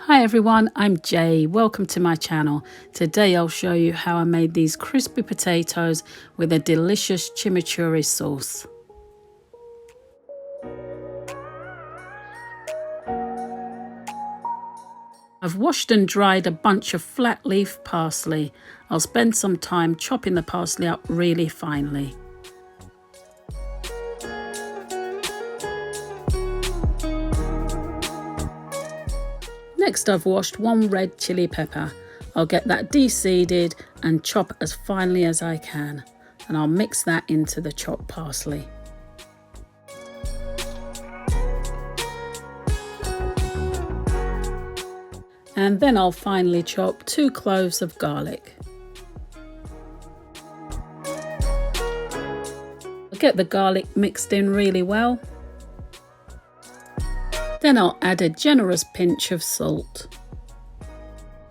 Hi everyone, I'm Jay. Welcome to my channel. Today I'll show you how I made these crispy potatoes with a delicious chimichurri sauce. I've washed and dried a bunch of flat leaf parsley. I'll spend some time chopping the parsley up really finely. Next, I've washed one red chili pepper. I'll get that de-seeded and chop as finely as I can, and I'll mix that into the chopped parsley. And then I'll finely chop 2 cloves of garlic. I'll get the garlic mixed in really well. Then I'll add a generous pinch of salt.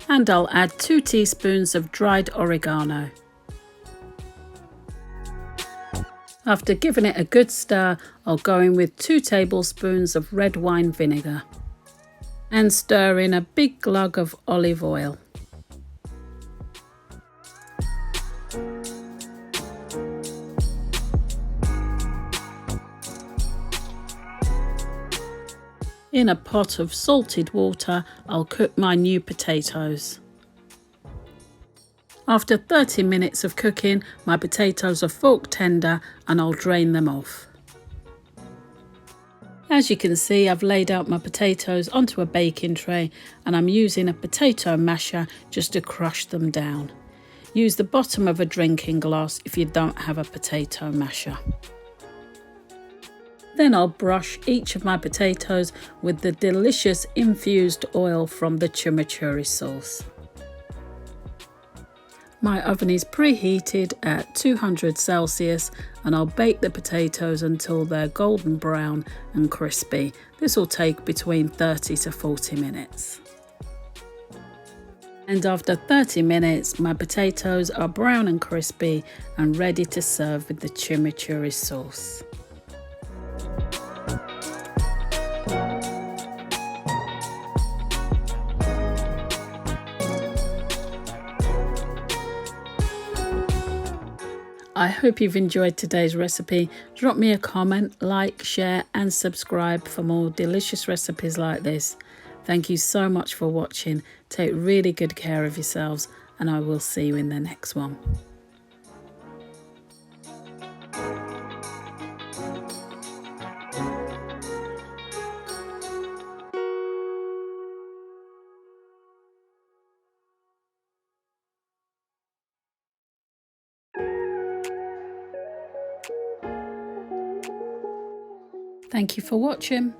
And I'll add 2 teaspoons of dried oregano. After giving it a good stir, I'll go in with 2 tablespoons of red wine vinegar and stir in a big glug of olive oil. In a pot of salted water, I'll cook my new potatoes. After 30 minutes of cooking, my potatoes are fork tender and I'll drain them off. As you can see, I've laid out my potatoes onto a baking tray and I'm using a potato masher just to crush them down. Use the bottom of a drinking glass if you don't have a potato masher. Then I'll brush each of my potatoes with the delicious infused oil from the chimichurri sauce. My oven is preheated at 200 Celsius and I'll bake the potatoes until they're golden brown and crispy. This will take between 30 to 40 minutes. And after 30 minutes, my potatoes are brown and crispy and ready to serve with the chimichurri sauce. I hope you've enjoyed today's recipe. Drop me a comment, like, share and subscribe for more delicious recipes like this. Thank you so much for watching. Take really good care of yourselves and I will see you in the next one. Thank you for watching.